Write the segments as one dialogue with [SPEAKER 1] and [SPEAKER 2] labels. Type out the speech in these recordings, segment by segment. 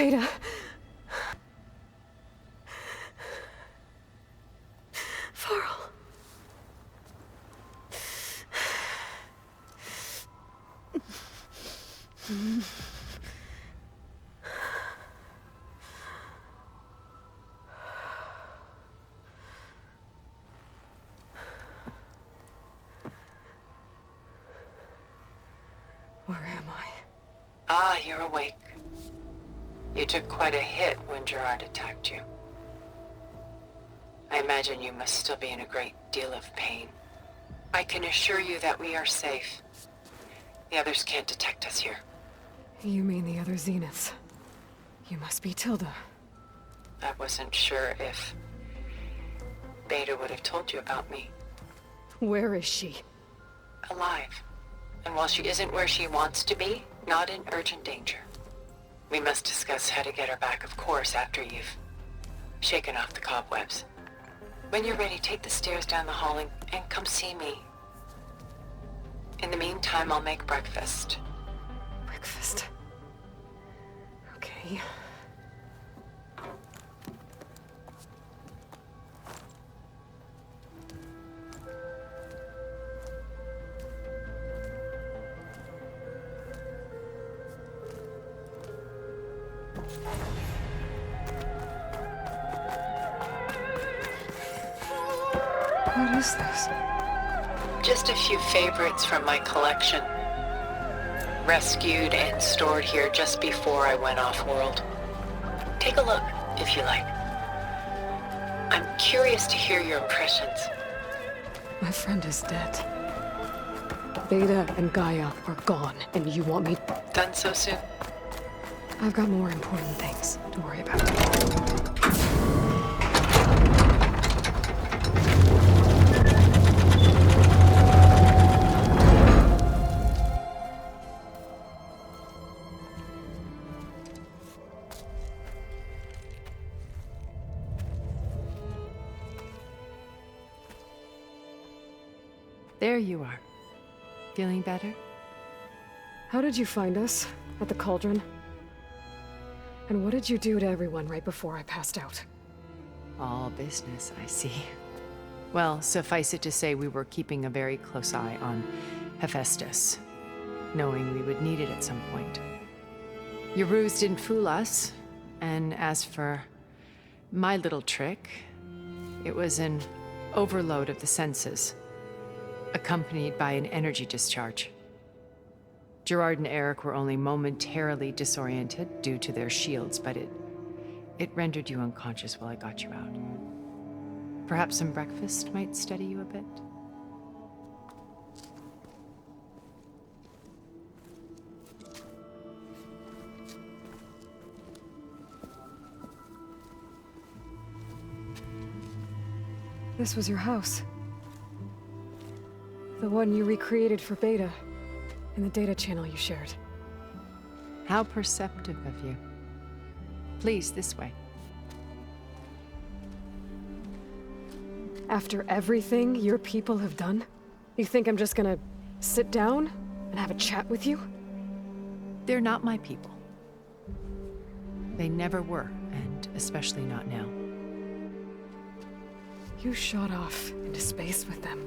[SPEAKER 1] Beta. Farl. Where am I?
[SPEAKER 2] Ah, you're awake. You took quite a hit when Gerard attacked you. I imagine you must still be in a great deal of pain. I can assure you that we are safe. The others can't detect us here.
[SPEAKER 1] You mean the other Zeniths? You must be Tilda.
[SPEAKER 2] I wasn't sure if Beta would have told you about me.
[SPEAKER 1] Where is she?
[SPEAKER 2] Alive. And while she isn't where she wants to be, not in urgent danger. We must discuss how to get her back, of course, after you've shaken off the cobwebs. When you're ready, take the stairs down the hall and come see me. In the meantime, I'll make breakfast.
[SPEAKER 1] Breakfast. Okay. What is this?
[SPEAKER 2] Just a few favorites from my collection. Rescued and stored here just before I went off-world. Take a look, if you like. I'm curious to hear your impressions.
[SPEAKER 1] My friend is dead. Beta and Gaia are gone, and you want me...
[SPEAKER 2] Done so soon?
[SPEAKER 1] I've got more important things to worry about.
[SPEAKER 3] There you are. Feeling better?
[SPEAKER 1] How did you find us? At the cauldron? And what did you do to everyone right before I passed out?
[SPEAKER 3] All business, I see. Well, suffice it to say we were keeping a very close eye on Hephaestus, knowing we would need it at some point. Your ruse didn't fool us, and as for my little trick, it was an overload of the senses, accompanied by an energy discharge. Gerard and Eric were only momentarily disoriented due to their shields, but it rendered you unconscious while I got you out. Perhaps some breakfast might steady you a bit?
[SPEAKER 1] This was your house. The one you recreated for Beta, in the data channel you shared.
[SPEAKER 3] How perceptive of you. Please, this way.
[SPEAKER 1] After everything your people have done, you think I'm just gonna sit down and have a chat with you?
[SPEAKER 3] They're not my people. They never were, and especially not now.
[SPEAKER 1] You shot off into space with them,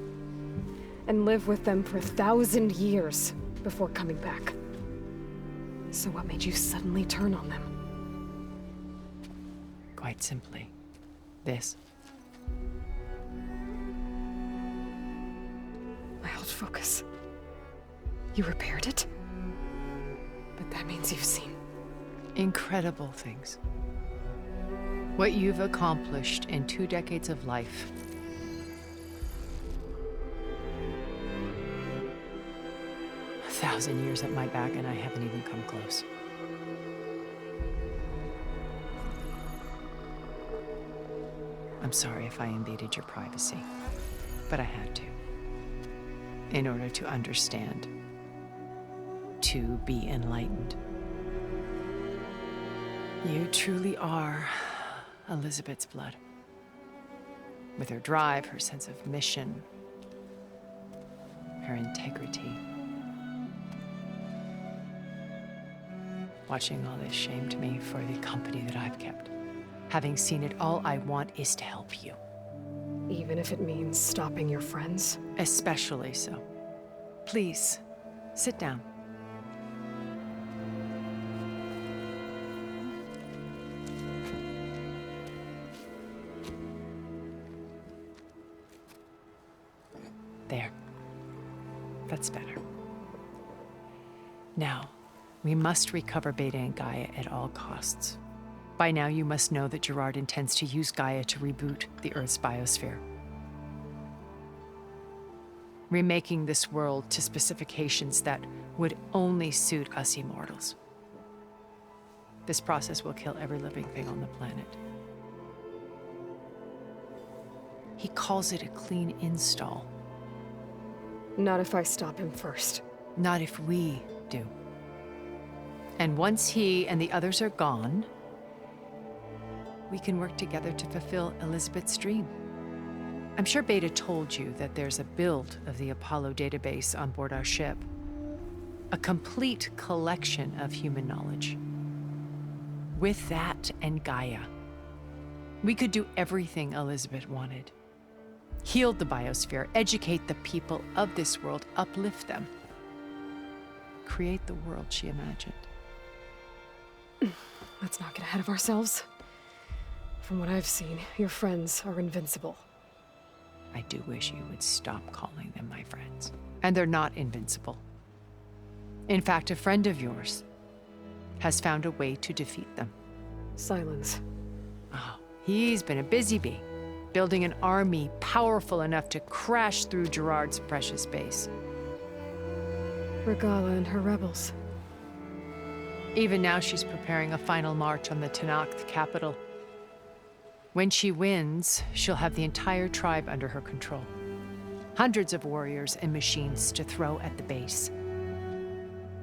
[SPEAKER 1] and lived with them for 1,000 years before coming back. So what made you suddenly turn on them?
[SPEAKER 3] Quite simply, this.
[SPEAKER 1] My old focus. You repaired it? But that means you've seen...
[SPEAKER 3] Incredible things. What you've accomplished in 2 decades of life. A 1,000 years at my back and I haven't even come close. I'm sorry if I invaded your privacy, but I had to. In order to understand. To be enlightened. You truly are Elizabeth's blood. With her drive, her sense of mission, her integrity. Watching all this shamed me for the company that I've kept. Having seen it, all I want is to help you.
[SPEAKER 1] Even if it means stopping your friends?
[SPEAKER 3] Especially so. Please, sit down. There. That's better. Now, we must recover Beta and Gaia at all costs. By now, you must know that Gerard intends to use Gaia to reboot the Earth's biosphere. Remaking this world to specifications that would only suit us immortals. This process will kill every living thing on the planet. He calls it a clean install.
[SPEAKER 1] Not if I stop him first.
[SPEAKER 3] Not if we do. And once he and the others are gone, we can work together to fulfill Elizabeth's dream. I'm sure Beta told you that there's a build of the Apollo database on board our ship. A complete collection of human knowledge. With that and Gaia, we could do everything Elizabeth wanted. Heal the biosphere, educate the people of this world, uplift them. Create the world she imagined.
[SPEAKER 1] Let's not get ahead of ourselves. From what I've seen, your friends are invincible.
[SPEAKER 3] I do wish you would stop calling them my friends. And they're not invincible. In fact, a friend of yours has found a way to defeat them.
[SPEAKER 1] Silence.
[SPEAKER 3] Oh, he's been a busy bee, building an army powerful enough to crash through Gerard's precious base.
[SPEAKER 1] Regala and her rebels.
[SPEAKER 3] Even now, she's preparing a final march on the Tenakth capital. When she wins, she'll have the entire tribe under her control. Hundreds of warriors and machines to throw at the base.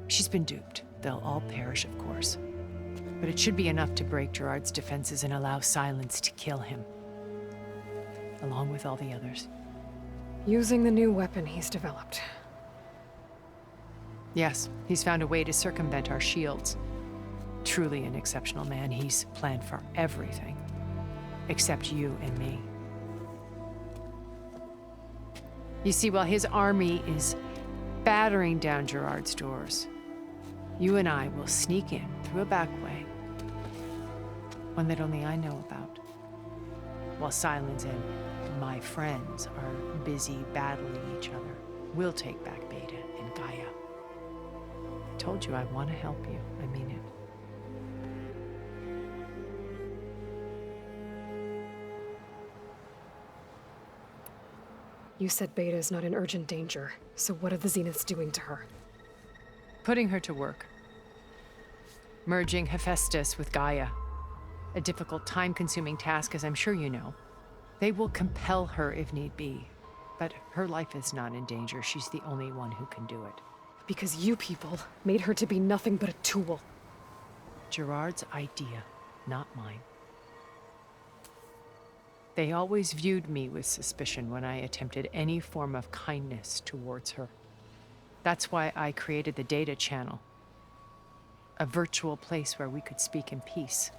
[SPEAKER 3] She's been duped. They'll all perish, of course. But it should be enough to break Gerard's defenses and allow Silence to kill him. Along with all the others.
[SPEAKER 1] Using the new weapon he's developed.
[SPEAKER 3] Yes, he's found a way to circumvent our shields. Truly an exceptional man. He's planned for everything. Except you and me. You see, while his army is battering down Gerard's doors, you and I will sneak in through a back way. One that only I know about. While Silence and my friends are busy battling each other, we'll take back Beta and Gaia. I told you I want to help you. I mean it.
[SPEAKER 1] You said Beta is not in urgent danger, so what are the Zeniths doing to her?
[SPEAKER 3] Putting her to work. Merging Hephaestus with Gaia. A difficult, time-consuming task, as I'm sure you know. They will compel her if need be. But her life is not in danger. She's the only one who can do it.
[SPEAKER 1] Because you people made her to be nothing but a tool.
[SPEAKER 3] Gerard's idea, not mine. They always viewed me with suspicion when I attempted any form of kindness towards her. That's why I created the data channel. A virtual place where we could speak in peace.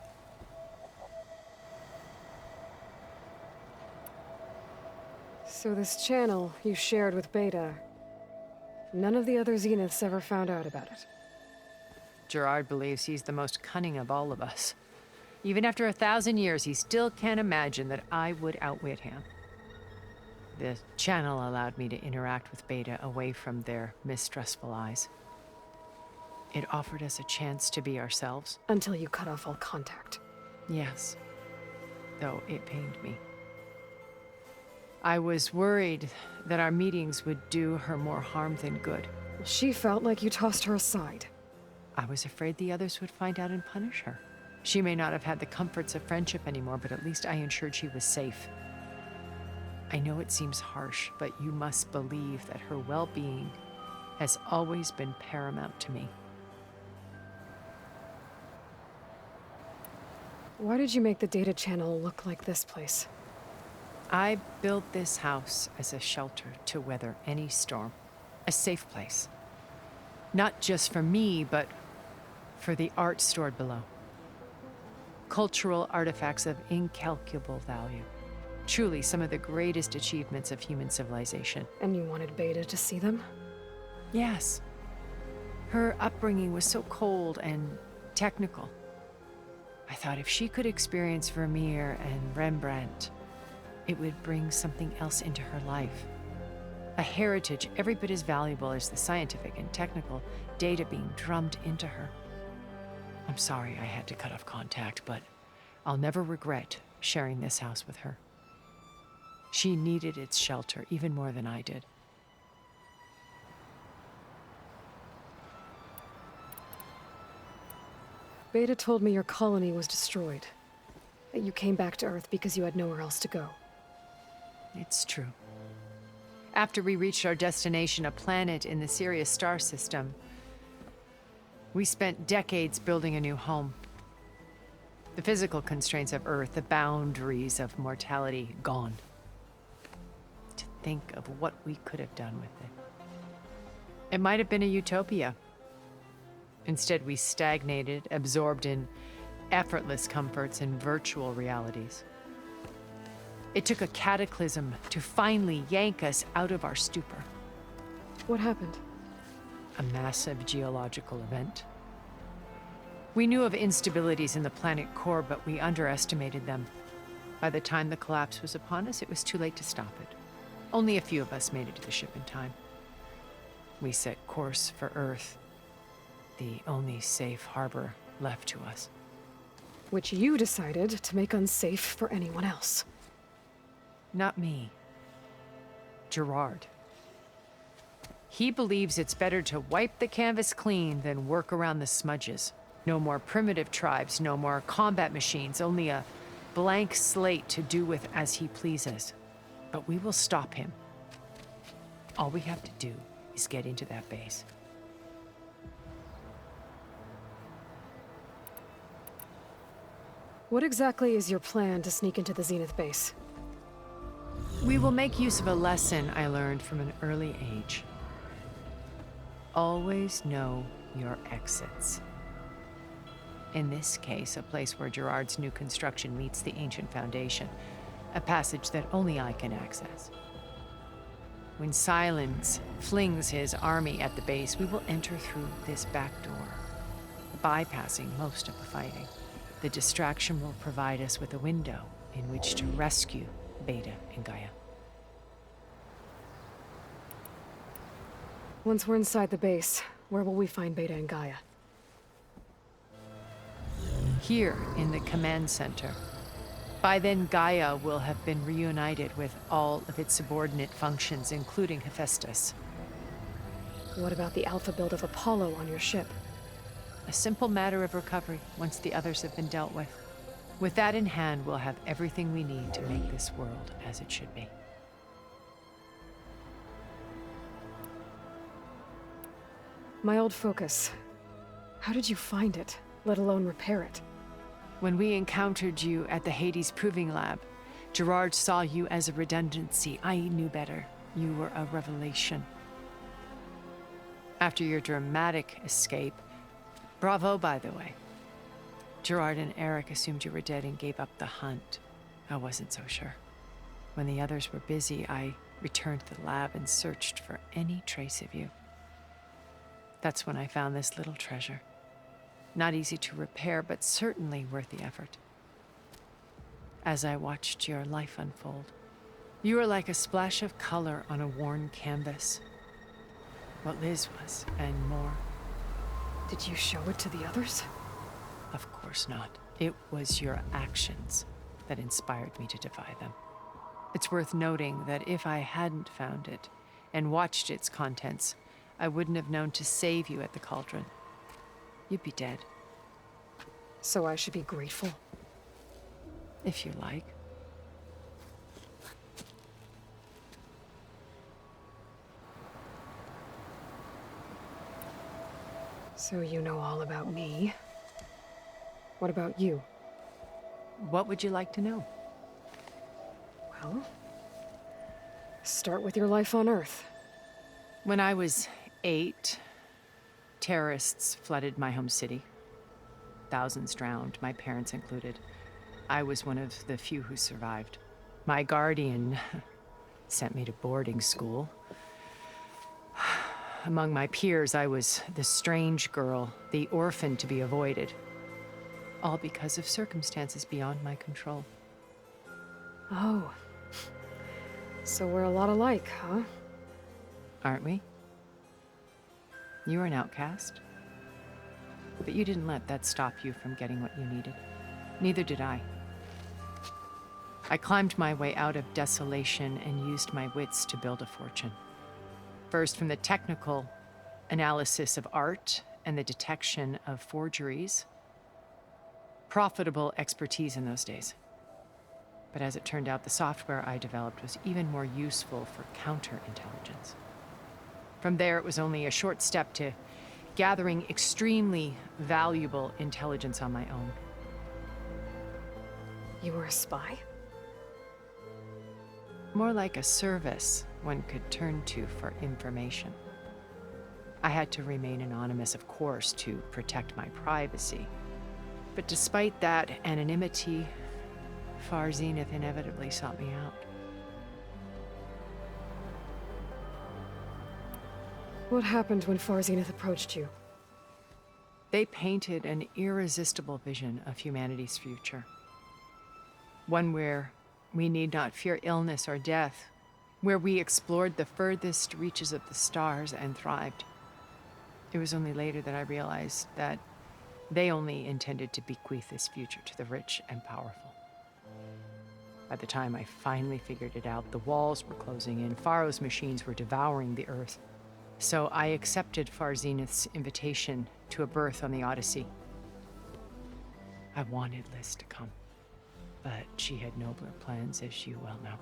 [SPEAKER 1] So this channel you shared with Beta, none of the other Zeniths ever found out about it.
[SPEAKER 3] Gerard believes he's the most cunning of all of us. Even after 1,000 years, he still can't imagine that I would outwit him. The channel allowed me to interact with Beta away from their mistrustful eyes. It offered us a chance to be ourselves.
[SPEAKER 1] Until you cut off all contact.
[SPEAKER 3] Yes, though it pained me. I was worried that our meetings would do her more harm than good.
[SPEAKER 1] She felt like you tossed her aside.
[SPEAKER 3] I was afraid the others would find out and punish her. She may not have had the comforts of friendship anymore, but at least I ensured she was safe. I know it seems harsh, but you must believe that her well-being has always been paramount to me.
[SPEAKER 1] Why did you make the data channel look like this place?
[SPEAKER 3] I built this house as a shelter to weather any storm. A safe place. Not just for me, but for the art stored below. Cultural artifacts of incalculable value. Truly some of the greatest achievements of human civilization.
[SPEAKER 1] And you wanted Beta to see them?
[SPEAKER 3] Yes. Her upbringing was so cold and technical. I thought if she could experience Vermeer and Rembrandt, it would bring something else into her life. A heritage every bit as valuable as the scientific and technical data being drummed into her. I'm sorry I had to cut off contact, but I'll never regret sharing this house with her. She needed its shelter even more than I did.
[SPEAKER 1] Beta told me your colony was destroyed. That you came back to Earth because you had nowhere else to go.
[SPEAKER 3] It's true. After we reached our destination, a planet in the Sirius star system, we spent decades building a new home. The physical constraints of Earth, the boundaries of mortality, gone. To think of what we could have done with it. It might have been a utopia. Instead, we stagnated, absorbed in effortless comforts and virtual realities. It took a cataclysm to finally yank us out of our stupor.
[SPEAKER 1] What happened?
[SPEAKER 3] A massive geological event. We knew of instabilities in the planet core, but we underestimated them. By the time the collapse was upon us, it was too late to stop it. Only a few of us made it to the ship in time. We set course for Earth, the only safe harbor left to us.
[SPEAKER 1] Which you decided to make unsafe for anyone else.
[SPEAKER 3] Not me. Gerard. He believes it's better to wipe the canvas clean than work around the smudges. No more primitive tribes, no more combat machines, only a blank slate to do with as he pleases. But we will stop him. All we have to do is get into that base.
[SPEAKER 1] What exactly is your plan to sneak into the Zenith base?
[SPEAKER 3] We will make use of a lesson I learned from an early age. Always know your exits. In this case, a place where Gerard's new construction meets the ancient foundation, a passage that only I can access. When Silence flings his army at the base, we will enter through this back door, bypassing most of the fighting. The distraction will provide us with a window in which to rescue Beta and Gaia.
[SPEAKER 1] Once we're inside the base, where will we find Beta and Gaia?
[SPEAKER 3] Here in the command center. By then, Gaia will have been reunited with all of its subordinate functions, including Hephaestus.
[SPEAKER 1] What about the alpha build of Apollo on your ship?
[SPEAKER 3] A simple matter of recovery once the others have been dealt with. With that in hand, we'll have everything we need to make this world as it should be.
[SPEAKER 1] My old focus. How did you find it, let alone repair it?
[SPEAKER 3] When we encountered you at the Hades Proving Lab, Gerard saw you as a redundancy. I knew better. You were a revelation. After your dramatic escape, bravo, by the way. Gerard and Eric assumed you were dead and gave up the hunt. I wasn't so sure. When the others were busy, I returned to the lab and searched for any trace of you. That's when I found this little treasure. Not easy to repair, but certainly worth the effort. As I watched your life unfold, you were like a splash of color on a worn canvas. What Liz was, and more.
[SPEAKER 1] Did you show it to the others?
[SPEAKER 3] Of course not. It was your actions that inspired me to defy them. It's worth noting that if I hadn't found it and watched its contents, I wouldn't have known to save you at the cauldron. You'd be dead.
[SPEAKER 1] So I should be grateful?
[SPEAKER 3] If you like.
[SPEAKER 1] So you know all about me. What about you?
[SPEAKER 3] What would you like to know?
[SPEAKER 1] Well, start with your life on Earth.
[SPEAKER 3] When I was 8, terrorists flooded my home city. thousands drowned, my parents included. I was one of the few who survived. My guardian sent me to boarding school. Among my peers, I was the strange girl, the orphan to be avoided. All because of circumstances beyond my control.
[SPEAKER 1] Oh. So we're a lot alike, huh?
[SPEAKER 3] Aren't we? You were an outcast. But you didn't let that stop you from getting what you needed. Neither did I. I climbed my way out of desolation and used my wits to build a fortune. First, from the technical analysis of art and the detection of forgeries. Profitable expertise in those days. But as it turned out, the software I developed was even more useful for counterintelligence. From there, it was only a short step to gathering extremely valuable intelligence on my own.
[SPEAKER 1] You were a spy?
[SPEAKER 3] More like a service one could turn to for information. I had to remain anonymous, of course, to protect my privacy. But despite that anonymity, Far Zenith inevitably sought me out.
[SPEAKER 1] What happened when Far Zenith approached you?
[SPEAKER 3] They painted an irresistible vision of humanity's future. One where we need not fear illness or death, where we explored the furthest reaches of the stars and thrived. It was only later that I realized that they only intended to bequeath this future to the rich and powerful. By the time I finally figured it out, the walls were closing in, Pharaoh's machines were devouring the earth. So I accepted Far Zenith's invitation to a berth on the Odyssey. I wanted Liz to come, but she had nobler plans, as you well know.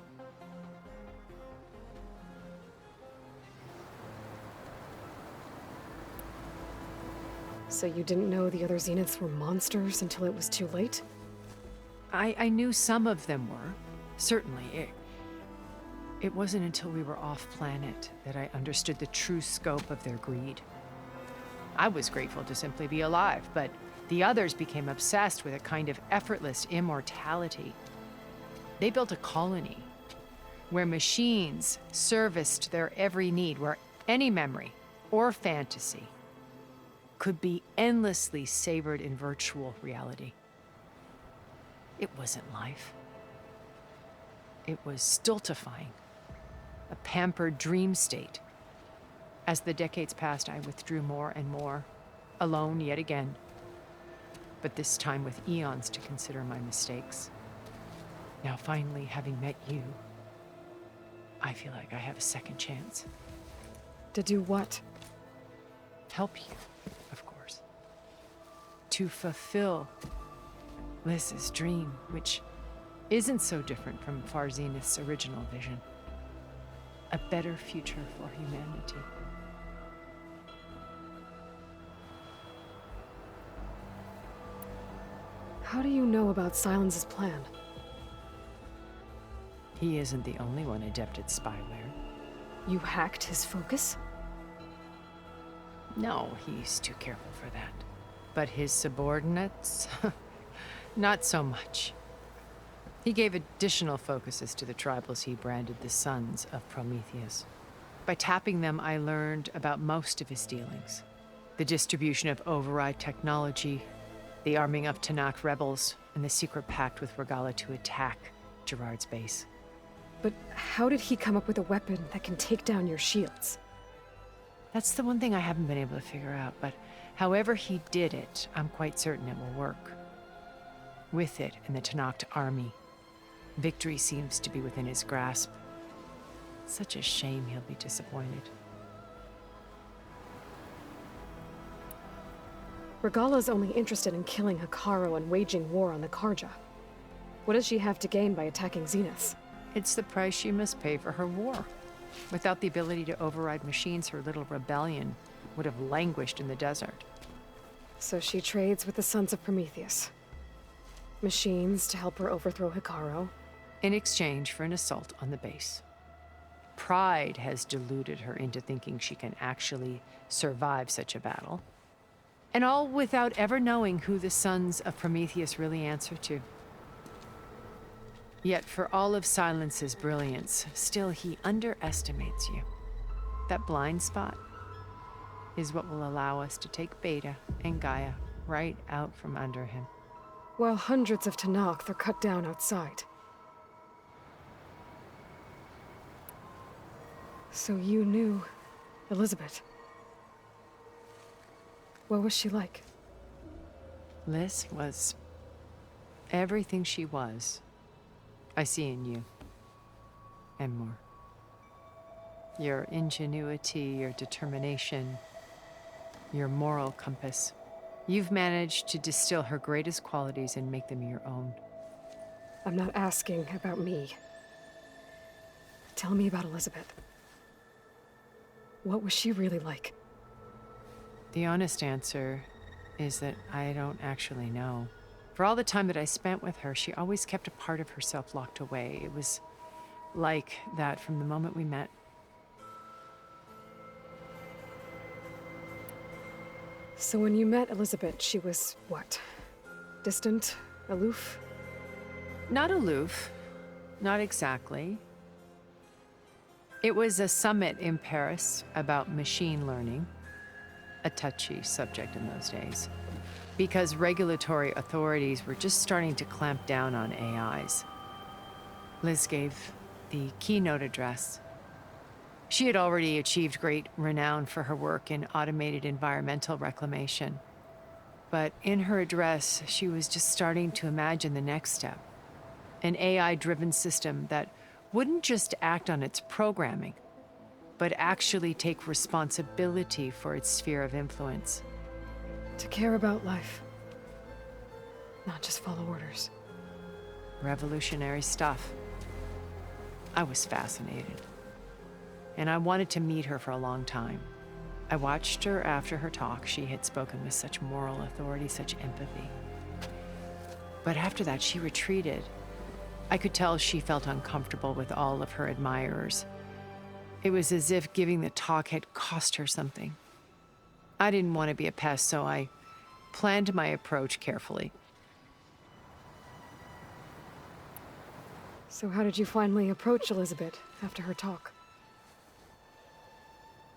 [SPEAKER 1] So you didn't know the other Zeniths were monsters until it was too late?
[SPEAKER 3] I knew some of them were, certainly. It wasn't until we were off-planet that I understood the true scope of their greed. I was grateful to simply be alive, but the others became obsessed with a kind of effortless immortality. They built a colony where machines serviced their every need, where any memory or fantasy could be endlessly savored in virtual reality. It wasn't life. It was stultifying, a pampered dream state. As the decades passed, I withdrew more and more, alone yet again, but this time with eons to consider my mistakes. Now, finally, having met you, I feel like I have a second chance.
[SPEAKER 1] To do what?
[SPEAKER 3] Help you, of course. To fulfill Liz's dream, which isn't so different from Far Zenith's original vision. A better future for humanity.
[SPEAKER 1] How do you know about Silence's plan?
[SPEAKER 3] He isn't the only one adept at spyware.
[SPEAKER 1] You hacked his focus?
[SPEAKER 3] No, he's too careful for that. But his subordinates? Not so much. He gave additional focuses to the tribals he branded the Sons of Prometheus. By tapping them, I learned about most of his dealings. The distribution of override technology, the arming of Tanakh rebels, and the secret pact with Regala to attack Gerard's base.
[SPEAKER 1] But how did he come up with a weapon that can take down your shields?
[SPEAKER 3] That's the one thing I haven't been able to figure out, but however he did it, I'm quite certain it will work. With it and the Tanakh army, victory seems to be within his grasp. Such a shame he'll be disappointed.
[SPEAKER 1] Regala's only interested in killing Hekarro and waging war on the Karja. What does she have to gain by attacking Zeniths?
[SPEAKER 3] It's the price she must pay for her war. Without the ability to override machines, her little rebellion would have languished in the desert.
[SPEAKER 1] So she trades with the Sons of Prometheus. Machines to help her overthrow Hekarro.
[SPEAKER 3] In exchange for an assault on the base. Pride has deluded her into thinking she can actually survive such a battle. And all without ever knowing who the sons of Prometheus really answer to. Yet for all of Silence's brilliance, still he underestimates you. That blind spot is what will allow us to take Beta and Gaia right out from under him.
[SPEAKER 1] While hundreds of Tenakth are cut down outside. So you knew Elizabeth. What was she like?
[SPEAKER 3] Liz was everything she was. I see in you. And more. Your ingenuity, your determination, your moral compass. You've managed to distill her greatest qualities and make them your own.
[SPEAKER 1] I'm not asking about me. Tell me about Elizabeth. What was she really like?
[SPEAKER 3] The honest answer is that I don't actually know. For all the time that I spent with her, she always kept a part of herself locked away. It was like that from the moment we met.
[SPEAKER 1] So when you met Elizabeth, she was what? Distant? Aloof?
[SPEAKER 3] Not aloof. Not exactly. It was a summit in Paris about machine learning. A touchy subject in those days. Because regulatory authorities were just starting to clamp down on AIs. Liz gave the keynote address. She had already achieved great renown for her work in automated environmental reclamation. But in her address, she was just starting to imagine the next step. An AI-driven system that wouldn't just act on its programming, but actually take responsibility for its sphere of influence.
[SPEAKER 1] To care about life. Not just follow orders.
[SPEAKER 3] Revolutionary stuff. I was fascinated. And I wanted to meet her for a long time. I watched her after her talk. She had spoken with such moral authority, such empathy. But after that, she retreated. I could tell she felt uncomfortable with all of her admirers. It was as if giving the talk had cost her something. I didn't want to be a pest, so I planned my approach carefully.
[SPEAKER 1] So how did you finally approach Elizabeth after her talk?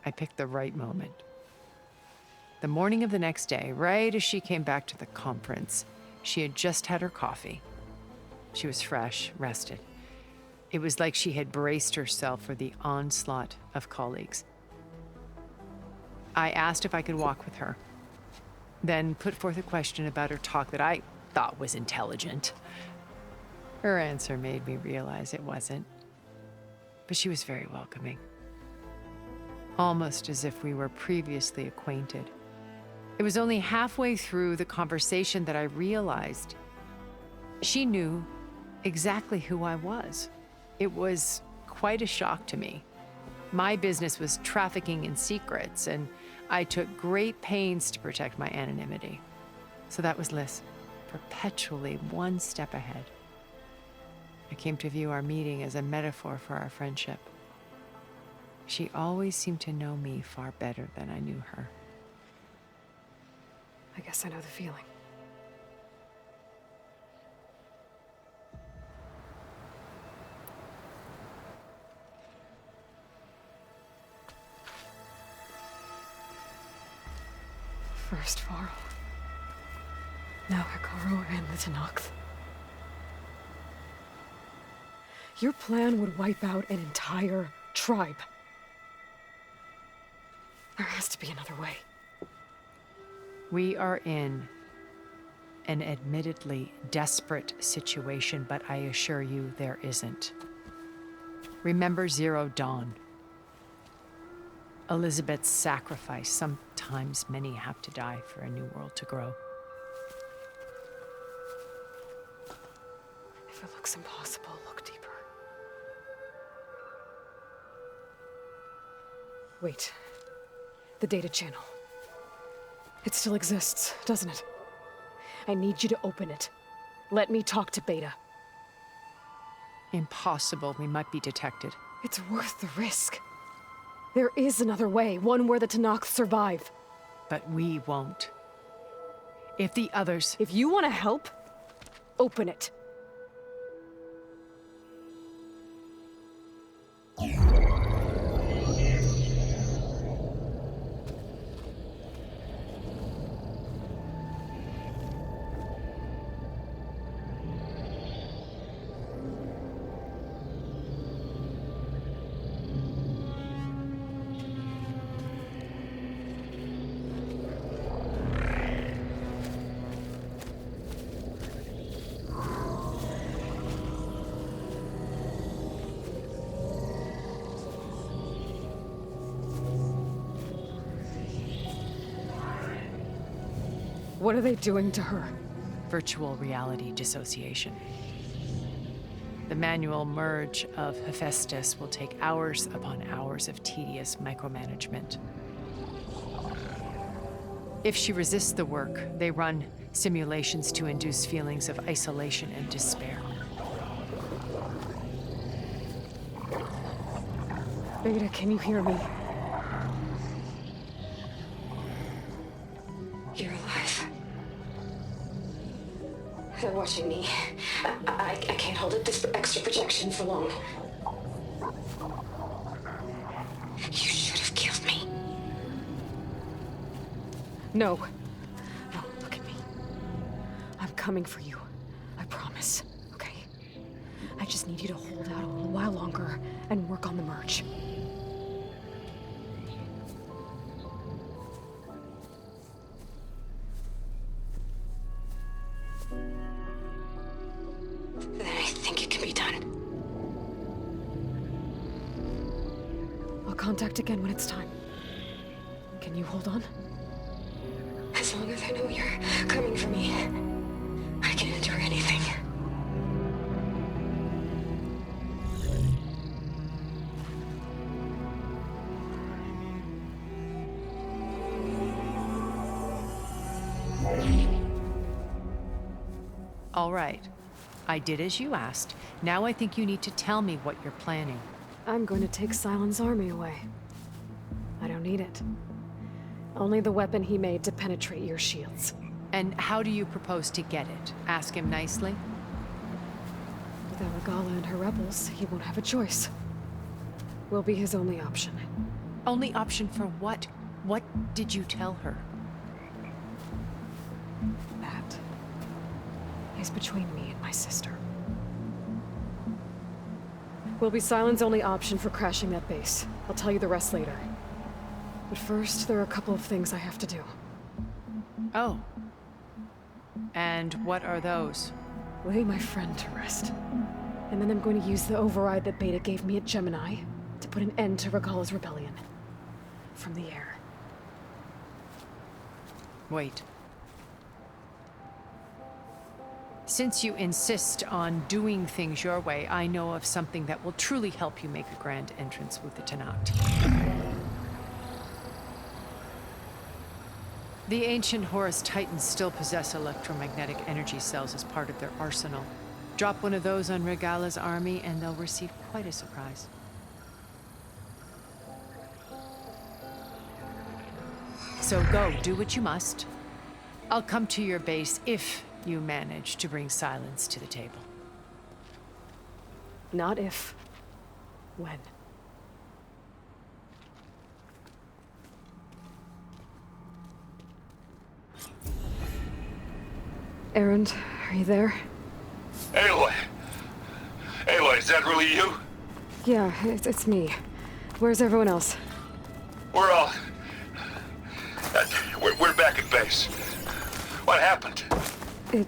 [SPEAKER 3] I picked the right moment. The morning of the next day, right as she came back to the conference, she had just had her coffee. She was fresh, rested. It was like she had braced herself for the onslaught of colleagues. I asked if I could walk with her, then put forth a question about her talk that I thought was intelligent. Her answer made me realize it wasn't, but she was very welcoming. Almost as if we were previously acquainted. It was only halfway through the conversation that I realized she knew exactly who I was. It was quite a shock to me. My business was trafficking in secrets, and I took great pains to protect my anonymity. So that was Liz, perpetually one step ahead. I came to view our meeting as a metaphor for our friendship. She always seemed to know me far better than I knew her.
[SPEAKER 1] I guess I know the feeling. First Varl. Now Hikaru and the Tenakth. Your plan would wipe out an entire tribe. There has to be another way.
[SPEAKER 3] We are in an admittedly desperate situation, but I assure you there isn't. Remember Zero Dawn. Elizabeth's sacrifice. Sometimes many have to die for a new world to grow.
[SPEAKER 1] If it looks impossible, look deeper. Wait. The data channel. It still exists, doesn't it? I need you to open it. Let me talk to Beta.
[SPEAKER 3] Impossible. We might be detected.
[SPEAKER 1] It's worth the risk. There is another way, one where the Tenakth survive.
[SPEAKER 3] But we won't. If the others...
[SPEAKER 1] If you want to help, open it. What are they doing to her?
[SPEAKER 3] Virtual reality dissociation. The manual merge of Hephaestus will take hours upon hours of tedious micromanagement. If she resists the work, they run simulations to induce feelings of isolation and despair.
[SPEAKER 1] Beta, can you hear me?
[SPEAKER 4] You're alive. They're watching me. I can't hold up this extra projection for long. You should have killed me.
[SPEAKER 1] No. No, look at me. I'm coming for you. I promise, okay? I just need you to hold out a little while longer and work on the merge.
[SPEAKER 4] Then I think it can be done.
[SPEAKER 1] I'll contact again when it's time. Can you hold on?
[SPEAKER 4] As long as I know you're coming for me, I can endure anything.
[SPEAKER 3] All right. I did as you asked. Now I think you need to tell me what you're planning.
[SPEAKER 1] I'm going to take Silent's army away. I don't need it. Only the weapon he made to penetrate your shields.
[SPEAKER 3] And how do you propose to get it? Ask him nicely?
[SPEAKER 1] Without Regala and her rebels, he won't have a choice. We'll be his only option.
[SPEAKER 3] Only option for what? What did you tell her?
[SPEAKER 1] That is between me and my sister. Will be Silent's only option for crashing that base. I'll tell you the rest later. But first, there are a couple of things I have to do.
[SPEAKER 3] Oh. And what are those?
[SPEAKER 1] Lay my friend to rest. And then I'm going to use the override that Beta gave me at Gemini to put an end to Regala's rebellion. From the air.
[SPEAKER 3] Wait. Since you insist on doing things your way, I know of something that will truly help you make a grand entrance with the Tenat. The ancient Horus Titans still possess electromagnetic energy cells as part of their arsenal. Drop one of those on Regala's army and they'll receive quite a surprise. So go, do what you must. I'll come to your base if you manage to bring Silence to the table.
[SPEAKER 1] Not if. When. Erend, are you there?
[SPEAKER 5] Aloy! Aloy, is that really you?
[SPEAKER 1] Yeah, it's me. Where's everyone else?
[SPEAKER 5] We're all... We're back at base. What happened?
[SPEAKER 1] It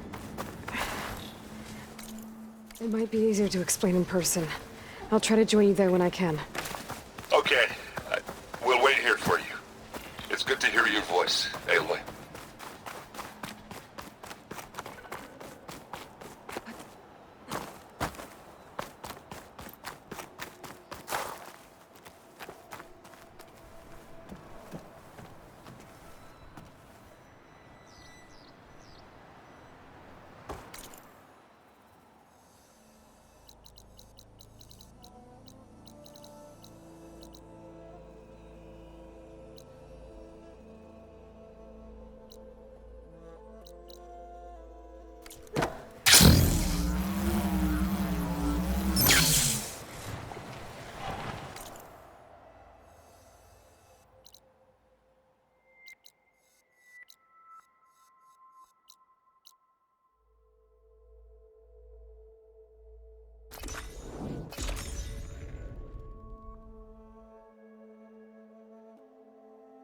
[SPEAKER 1] might be easier to explain in person. I'll try to join you there when I can.
[SPEAKER 5] Okay. We'll wait here for you. It's good to hear your voice, Aloy.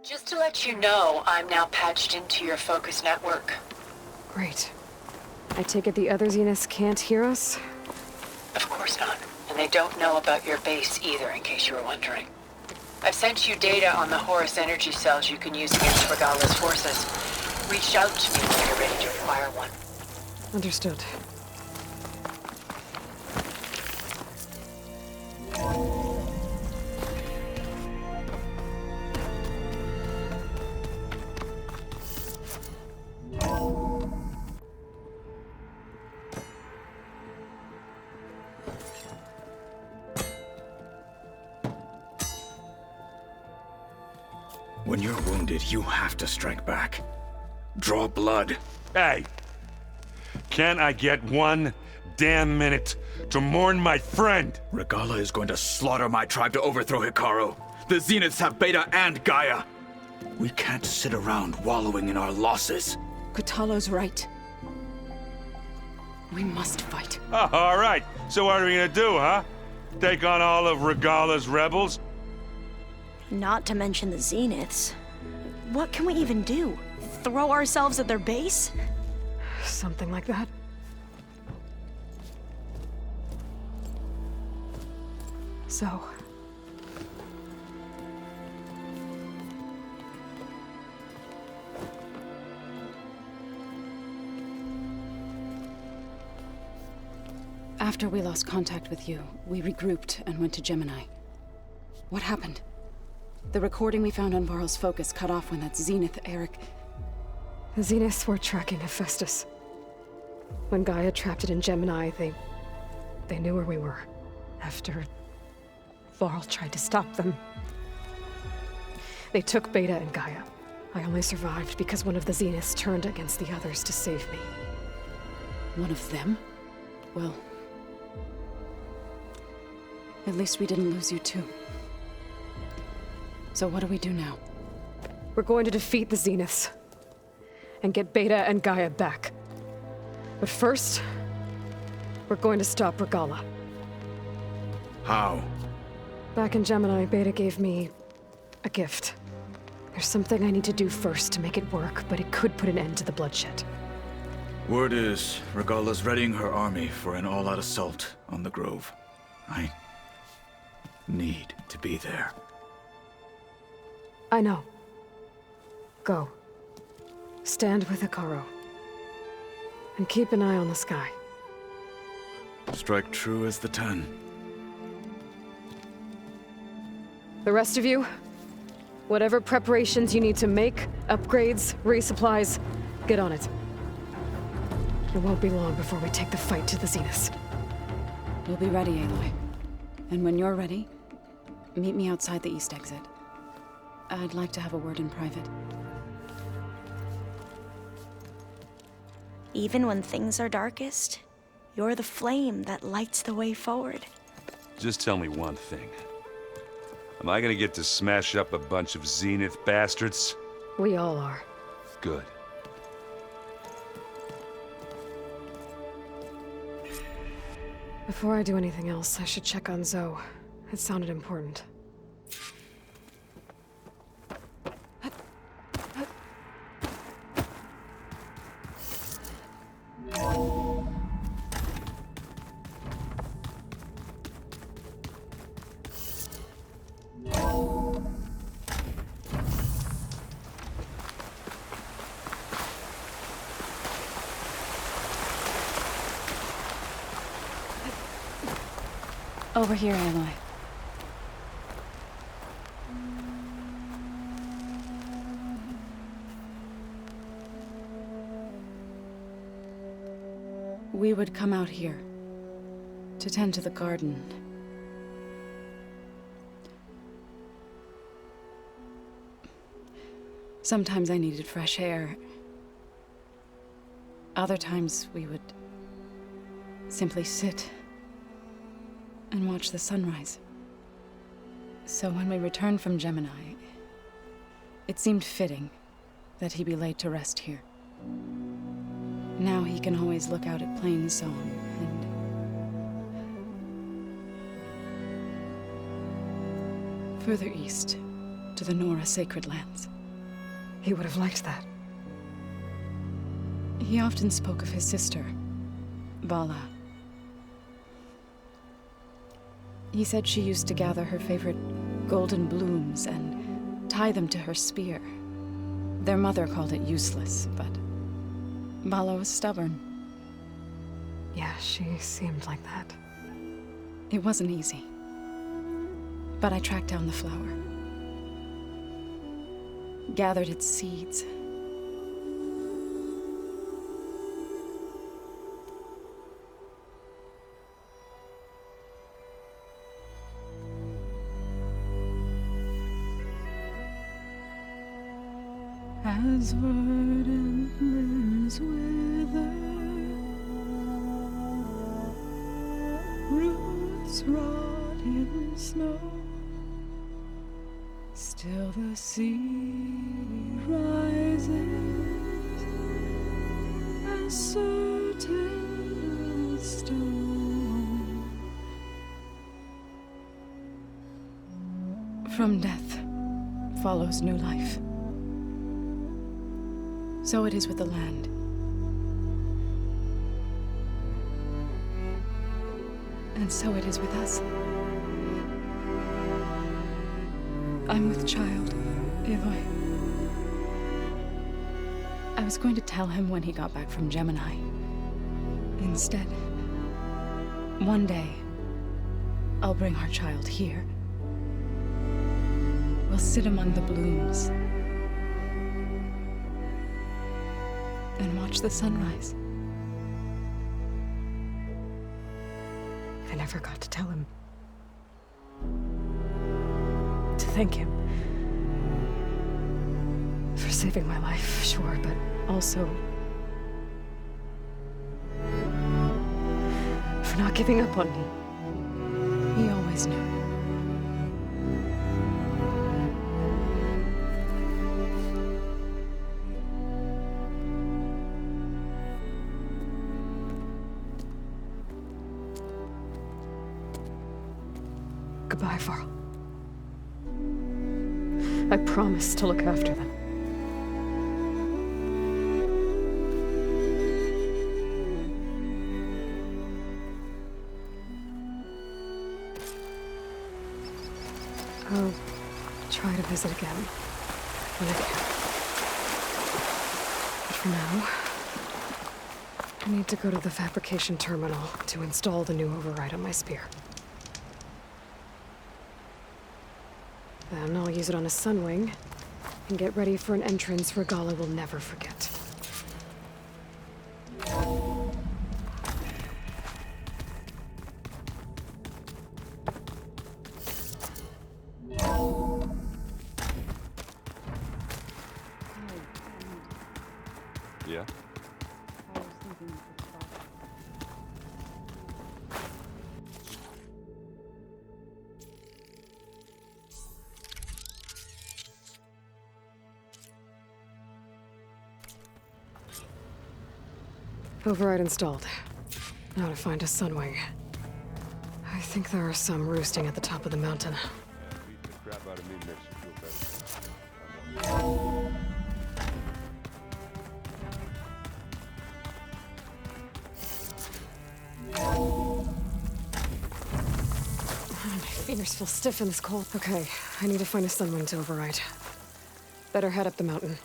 [SPEAKER 2] Just to let you know, I'm now patched into your focus network.
[SPEAKER 1] Great. I take it the other Zeniths can't hear us?
[SPEAKER 2] Of course not. And they don't know about your base either, in case you were wondering. I've sent you data on the Horus energy cells you can use against Regala's forces. Reach out to me when you're ready to acquire one.
[SPEAKER 1] Understood.
[SPEAKER 6] When you're wounded, you have to strike back. Draw blood.
[SPEAKER 5] Hey! Can I get one damn minute to mourn my friend?
[SPEAKER 6] Regala is going to slaughter my tribe to overthrow Hikaru. The Zeniths have Beta and Gaia. We can't sit around wallowing in our losses.
[SPEAKER 7] Kotallo's right. We must fight.
[SPEAKER 5] Oh, all right. So what are we gonna do, huh? Take on all of Regala's rebels?
[SPEAKER 8] Not to mention the Zeniths. What can we even do? Throw ourselves at their base?
[SPEAKER 1] Something like that. So...
[SPEAKER 7] After we lost contact with you, we regrouped and went to Gemini. What happened? The recording we found on Varl's focus cut off when that Zenith, Eric...
[SPEAKER 1] The Zeniths were tracking Hephaestus. When Gaia trapped it in Gemini, they knew where we were. After Varl tried to stop them. They took Beta and Gaia. I only survived because one of the Zeniths turned against the others to save me.
[SPEAKER 7] One of them? Well... at least we didn't lose you too. So what do we do now?
[SPEAKER 1] We're going to defeat the Zeniths. And get Beta and Gaia back. But first, we're going to stop Regala.
[SPEAKER 6] How?
[SPEAKER 1] Back in Gemini, Beta gave me a gift. There's something I need to do first to make it work, but it could put an end to the bloodshed.
[SPEAKER 6] Word is, Regala's readying her army for an all-out assault on the Grove. I need to be there.
[SPEAKER 1] I know. Go. Stand with Hikaru. And keep an eye on the sky.
[SPEAKER 6] Strike true as the 10.
[SPEAKER 1] The rest of you, whatever preparations you need to make, upgrades, resupplies, get on it. It won't be long before we take the fight to the Zeniths.
[SPEAKER 7] We'll be ready, Aloy. And when you're ready, meet me outside the east exit. I'd like to have a word in private.
[SPEAKER 8] Even when things are darkest, you're the flame that lights the way forward.
[SPEAKER 5] Just tell me one thing. Am I gonna get to smash up a bunch of Zenith bastards?
[SPEAKER 1] We all are.
[SPEAKER 5] Good.
[SPEAKER 1] Before I do anything else, I should check on Zoe. It sounded important.
[SPEAKER 7] Over here, Aloy. We would come out here to tend to the garden. Sometimes I needed fresh air. Other times we would simply sit and watch the sunrise. So when we returned from Gemini, it seemed fitting that he be laid to rest here. Now he can always look out at Plain Song and further east to the Nora sacred lands.
[SPEAKER 1] He would have liked that.
[SPEAKER 7] He often spoke of his sister, Vala. He said she used to gather her favorite golden blooms and tie them to her spear. Their mother called it useless, but Vala was stubborn.
[SPEAKER 1] Yeah, she seemed like that.
[SPEAKER 7] It wasn't easy. But I tracked down the flower. Gathered its seeds. As verdant limbs wither, roots rot in snow, still the sea rises, as certain as stone. From death follows new life. So it is with the land. And so it is with us. I'm with child, Aloy. I was going to tell him when he got back from Gemini. Instead, one day, I'll bring our child here. We'll sit among the blooms and watch the sunrise.
[SPEAKER 1] I never got to tell him. To thank him. For saving my life, sure, but also for not giving up on me.
[SPEAKER 7] He always knew.
[SPEAKER 1] Goodbye, Varl. I promise to look after them. I'll try to visit again when I can. But for now, I need to go to the fabrication terminal to install the new override on my spear. Then I'll use it on a sunwing and get ready for an entrance Regala will never forget.
[SPEAKER 5] Yeah?
[SPEAKER 1] Override installed. Now to find a sunwing. I think there are some roosting at the top of the mountain.
[SPEAKER 5] Beating the crap out of me makes you feel better.
[SPEAKER 1] My fingers feel stiff in this cold. Okay, I need to find a sunwing to override. Better head up the mountain.